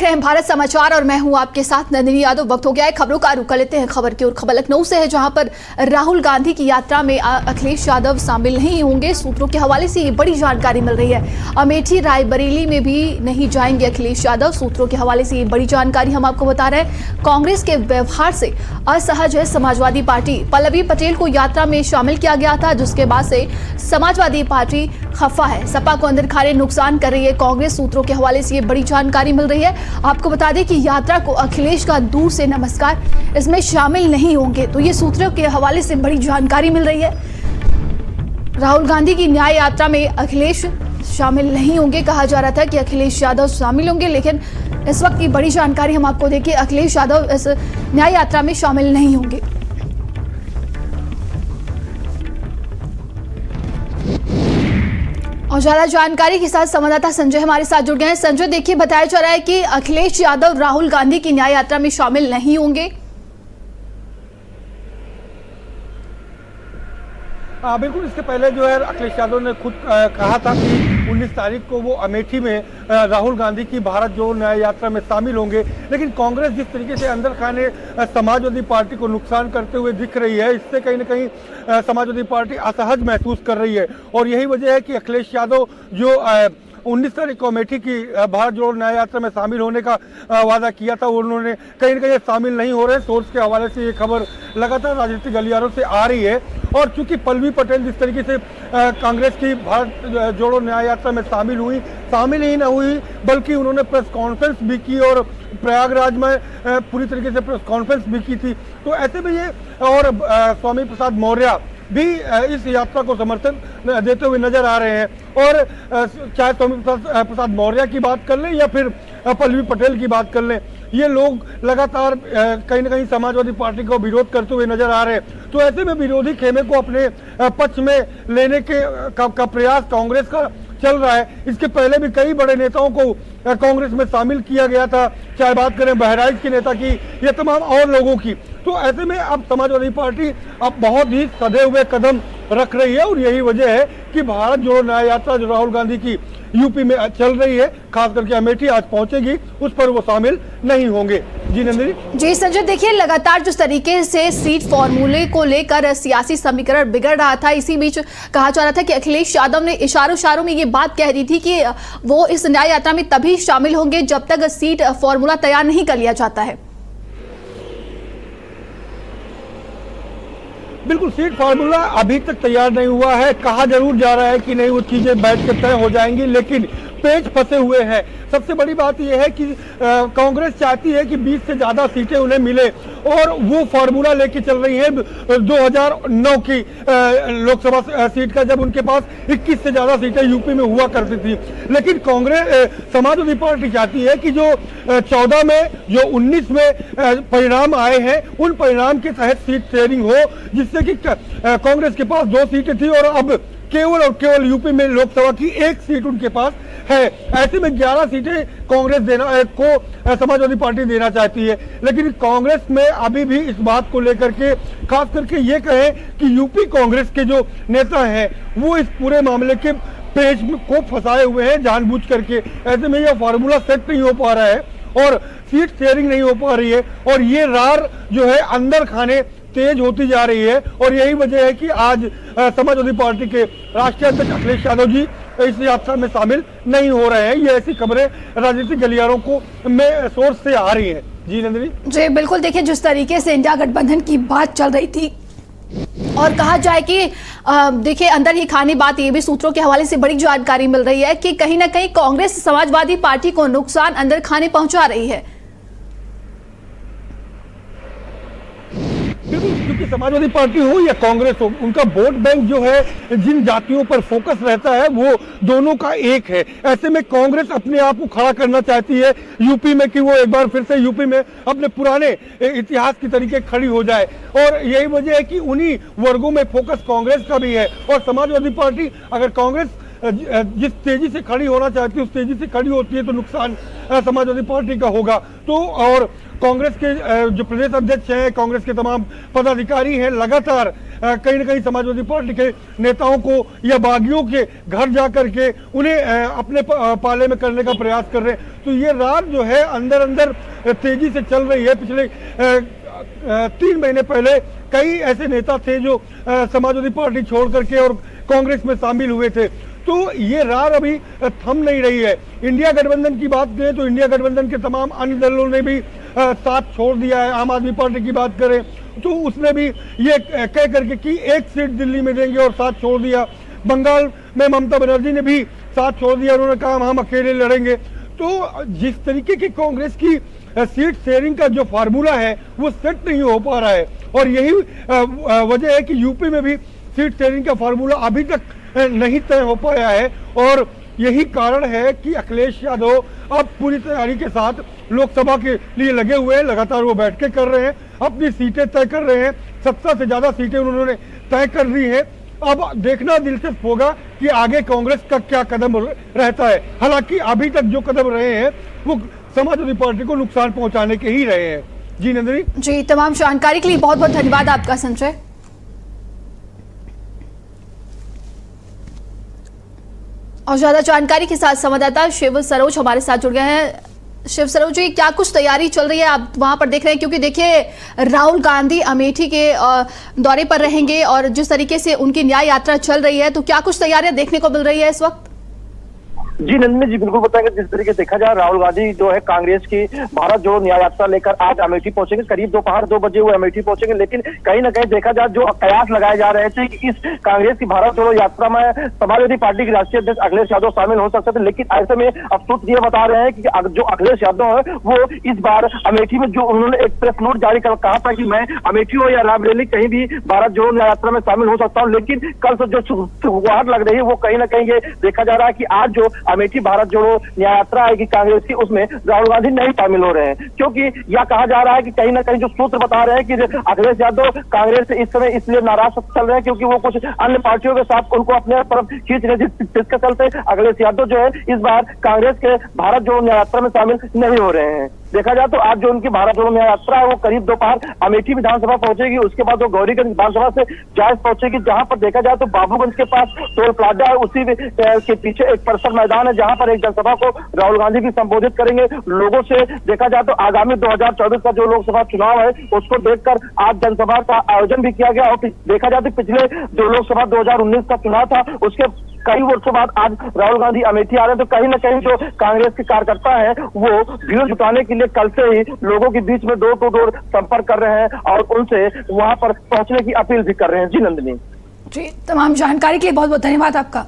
देख रहे हैं भारत समाचार और मैं हूं आपके साथ नंदिनी यादव। वक्त हो गया है खबरों का रुख कर लेते हैं खबर की ओर। खबर लखनऊ से है, जहां पर राहुल गांधी की यात्रा में अखिलेश यादव शामिल नहीं होंगे। सूत्रों के हवाले से ये बड़ी जानकारी मिल रही है। अमेठी रायबरेली में भी नहीं जाएंगे अखिलेश यादव। सूत्रों के हवाले से ये बड़ी जानकारी हम आपको बता रहे हैं। कांग्रेस के व्यवहार से असहज है समाजवादी पार्टी। पल्लवी पटेल को यात्रा में शामिल किया गया था, जिसके बाद से समाजवादी पार्टी खफा है। सपा को अंदर खाने नुकसान कर रही है कांग्रेस। सूत्रों के हवाले से ये बड़ी जानकारी मिल रही है। आपको बता दें कि यात्रा को अखिलेश का दूर से नमस्कार इसमें शामिल नहीं होंगे। तो ये सूत्रों के हवाले से बड़ी जानकारी मिल रही है। राहुल गांधी की न्याय यात्रा में अखिलेश शामिल नहीं होंगे। कहा जा रहा था कि अखिलेश यादव शामिल होंगे, लेकिन इस वक्त की बड़ी जानकारी हम आपको दें कि अखिलेश यादव इस न्याय यात्रा में शामिल नहीं होंगे। और ज्यादा जानकारी के साथ संवाददाता संजय हमारे साथ जुड़ गए हैं। संजय, देखिए, बताया जा रहा है कि अखिलेश यादव राहुल गांधी की न्याय यात्रा में शामिल नहीं होंगे। बिल्कुल, इसके पहले जो है अखिलेश यादव ने खुद कहा था कि 19 तारीख को वो अमेठी में राहुल गांधी की भारत जोड़ो न्याय यात्रा में शामिल होंगे। लेकिन कांग्रेस जिस तरीके से अंदर खाने समाजवादी पार्टी को नुकसान करते हुए दिख रही है, इससे कहीं ना कहीं समाजवादी पार्टी असहज महसूस कर रही है। और यही वजह है कि अखिलेश यादव जो 19 तारीख को अमेठी की भारत जोड़ो न्याय यात्रा में शामिल होने का वादा किया था, उन्होंने कहीं ना कहीं शामिल नहीं हो रहे। सोर्स के हवाले से ये खबर लगातार राजनीतिक गलियारों से आ रही है। और चूंकि पल्लवी पटेल जिस तरीके से कांग्रेस की भारत जोड़ो न्याय यात्रा में शामिल ही न हुई, बल्कि उन्होंने प्रेस कॉन्फ्रेंस भी की और प्रयागराज में पूरी तरीके से प्रेस कॉन्फ्रेंस भी की थी। तो ऐसे में ये और स्वामी प्रसाद मौर्य भी इस यात्रा को समर्थन देते हुए नजर आ रहे हैं। और चाहे स्वामी प्रसाद मौर्य की बात कर लें या फिर पल्लवी पटेल की बात कर लें, ये लोग लगातार कहीं ना कहीं समाजवादी पार्टी को विरोध करते हुए नजर आ रहे हैं। तो ऐसे में विरोधी खेमे को अपने पक्ष में लेने का प्रयास कांग्रेस का चल रहा है। इसके पहले भी कई बड़े नेताओं को कांग्रेस में शामिल किया गया था, चाहे बात करें बहराइच के नेता की या तमाम और लोगों की। तो ऐसे में अब समाजवादी पार्टी अब बहुत ही सधे हुए कदम रख रही है। और यही वजह है कि भारत जोड़ो न्याय यात्रा जो राहुल गांधी की यूपी में चल रही है, खास करके अमेठी आज पहुंचेगी, उस पर वो शामिल नहीं होंगे। जी नंदिनी। जी संजय, देखिए, लगातार जिस तरीके से सीट फॉर्मूले को लेकर सियासी समीकरण बिगड़ रहा था, इसी बीच कहा जा रहा था कि अखिलेश यादव ने इशारों में ये बात कह दी थी कि वो इस न्याय यात्रा में तभी शामिल होंगे जब तक सीट फॉर्मूला तैयार नहीं कर लिया जाता है। बिल्कुल, सीट फार्मूला अभी तक तैयार नहीं हुआ है। कहा जरूर जा रहा है कि नहीं, वो चीजें बैठ कर तय हो जाएंगी, लेकिन पेच फंसे हुए हैं। सबसे बड़ी बात यह है कि कांग्रेस चाहती है कि 20 से ज्यादा सीटें उन्हें मिले और वो फार्मूला लेके चल रही है 2009 की लोकसभा सीट का, जब उनके पास 21 से ज्यादा सीटें यूपी में हुआ करती थी। लेकिन कांग्रेस समाजवादी पार्टी चाहती है कि जो 14 में जो 19 में परिणाम आए हैं, उन परिणाम के तहत सीट शेयरिंग हो, जिससे कि कांग्रेस के पास 2 सीटें थी और अब केवल और केवल यूपी में लोकसभा की 1 सीट उनके पास है। ऐसे में 11 सीटें कांग्रेस को समाजवादी पार्टी देना चाहती है। लेकिन कांग्रेस में अभी भी इस बात को लेकर के, खास करके ये कहें कि यूपी कांग्रेस के जो नेता हैं वो इस पूरे मामले के पेच को फंसाए हुए हैं जानबूझ करके। ऐसे में यह फार्मूला सेट नहीं हो पा रहा है और सीट शेयरिंग नहीं हो पा रही है और ये रार जो है अंदर खाने तेज होती जा रही है। और यही वजह है कि आज समाजवादी पार्टी के राष्ट्रीय अध्यक्ष अखिलेश यादव जी इस यात्रा में शामिल नहीं हो रहे हैं। ये ऐसी खबरें राजनीतिक गलियारों को में सोर्स से आ रही हैं। जी नंदिनी। जी बिल्कुल, देखिए, जिस तरीके से इंडिया गठबंधन की बात चल रही थी और कहा जाए कि देखिए, अंदर ही खानी बात, ये भी सूत्रों के हवाले से बड़ी जानकारी मिल रही है कि कहीं ना कहीं कांग्रेस समाजवादी पार्टी को नुकसान अंदर खाने पहुंचा रही है। क्योंकि समाजवादी पार्टी हो या कांग्रेस हो, उनका वोट बैंक जो है जिन जातियों पर फोकस रहता है वो दोनों का एक है। ऐसे में कांग्रेस अपने आप को खड़ा करना चाहती है यूपी में कि वो एक बार फिर से यूपी में अपने पुराने इतिहास की तरीके खड़ी हो जाए। और यही वजह है कि उन्हीं वर्गों में फोकस कांग्रेस का भी है। और समाजवादी पार्टी, अगर कांग्रेस जिस तेजी से खड़ी होना चाहती है उस तेजी से खड़ी होती है तो नुकसान समाजवादी पार्टी का होगा। तो और कांग्रेस के जो प्रदेश अध्यक्ष हैं, कांग्रेस के तमाम पदाधिकारी हैं, लगातार कहीं ना कहीं समाजवादी पार्टी के नेताओं को या बागियों के घर जा करके उन्हें अपने पाले में करने का प्रयास कर रहे हैं। तो ये रात जो है अंदर अंदर तेजी से चल रही है। पिछले 3 महीने पहले कई ऐसे नेता थे जो समाजवादी पार्टी छोड़ करके और कांग्रेस में शामिल हुए थे। तो ये रार अभी थम नहीं रही है। इंडिया गठबंधन की बात करें तो इंडिया गठबंधन के तमाम अन्य दलों ने भी साथ छोड़ दिया है। आम आदमी पार्टी की बात करें तो उसने भी ये कह करके कि 1 सीट दिल्ली में देंगे और साथ छोड़ दिया। बंगाल में ममता बनर्जी ने भी साथ छोड़ दिया, उन्होंने कहा हम अकेले लड़ेंगे। तो जिस तरीके की कांग्रेस की सीट शेयरिंग का जो फार्मूला है वो सेट नहीं हो पा रहा है, और यही वजह है कि यूपी में भी सीट शेयरिंग का फार्मूला अभी तक नहीं तय हो पाया है। और यही कारण है कि अखिलेश यादव अब पूरी तैयारी के साथ लोकसभा के लिए लगे हुए हैं। लगातार वो बैठकें कर रहे हैं, अपनी सीटें तय कर रहे हैं। 70 से ज्यादा सीटें उन्होंने तय कर दी हैं। अब देखना दिलचस्प होगा कि आगे कांग्रेस का क्या कदम रहता है। हालांकि अभी तक जो कदम रहे हैं वो समाजवादी पार्टी को नुकसान पहुंचाने के ही रहे हैं। जी नंदिनी जी, तमाम जानकारी के लिए बहुत बहुत धन्यवाद आपका संजय। और ज्यादा जानकारी के साथ संवाददाता शिव सरोज हमारे साथ जुड़ गए हैं। शिव सरोज जी, क्या कुछ तैयारी चल रही है आप वहां पर देख रहे हैं? क्योंकि देखिए राहुल गांधी अमेठी के दौरे पर रहेंगे और जिस तरीके से उनकी न्याय यात्रा चल रही है, तो क्या कुछ तैयारियां देखने को मिल रही है इस वक्त? जी नंदिनी जी, बिल्कुल बताएंगे। जिस तरीके से देखा जाए, राहुल गांधी जो है कांग्रेस की भारत जोड़ो न्याय यात्रा लेकर आज अमेठी पहुंचेंगे। करीब दोपहर 2 बजे वो अमेठी पहुंचेंगे। लेकिन कहीं ना कहीं देखा जाए, जो कयास लगाए जा रहे थे कि इस कांग्रेस की भारत जोड़ो यात्रा में समाजवादी पार्टी के राष्ट्रीय अध्यक्ष अखिलेश यादव शामिल हो सकते थे। लेकिन ऐसे में अब सूत्र ये बता रहे हैं कि जो अखिलेश यादव है वो इस बार अमेठी में, जो उन्होंने एक प्रेस नोट जारी कर कहा था कि मैं अमेठी हो या रायबरेली कहीं भी भारत जोड़ो न्याय यात्रा में शामिल हो सकता हूँ। लेकिन कल से जो शुरुआत लग रही है वो कहीं ना कहीं ये देखा जा रहा है कि आज जो अमेठी भारत जोड़ो न्याय यात्रा आएगी कांग्रेस की, उसमें राहुल गांधी नहीं शामिल हो रहे हैं। क्योंकि यह कहा जा रहा है कि कहीं ना कहीं जो सूत्र बता रहे हैं कि अखिलेश यादव कांग्रेस से इस समय इसलिए नाराज चल रहे हैं क्योंकि वो कुछ अन्य पार्टियों के साथ उनको अपने तरफ खींच रहे, जिसके चलते अखिलेश यादव जो है इस बार कांग्रेस के भारत जोड़ो न्याय यात्रा में शामिल नहीं हो रहे हैं। देखा जाए तो आज जो उनकी भारत जोड़ो न्याय यात्रा है वो करीब दोपहर अमेठी विधानसभा पहुंचेगी। उसके बाद वो गौरीगंज विधानसभा से जायज पहुंचेगी, जहां पर देखा जाए तो बाबूगंज के पास टोल प्लाजा है, उसी के पीछे एक परिसर मैदान है जहां पर एक जनसभा को राहुल गांधी भी संबोधित करेंगे। लोगों से देखा जाए तो आगामी 2024 का जो लोकसभा चुनाव है उसको देखकर आज जनसभा का आयोजन भी किया गया। और देखा जाए तो पिछले जो लोकसभा 2019 का चुनाव था उसके कई वर्षों बाद आज राहुल गांधी अमेठी आ रहे हैं। तो कहीं ना कहीं जो कांग्रेस के कार्यकर्ता हैं वो भीड़ जुटाने के लिए कल से ही लोगों के बीच में डोर टू डोर संपर्क कर रहे हैं और उनसे वहां पर पहुंचने की अपील भी कर रहे हैं। जी नंदिनी जी, तमाम जानकारी के लिए बहुत बहुत धन्यवाद आपका।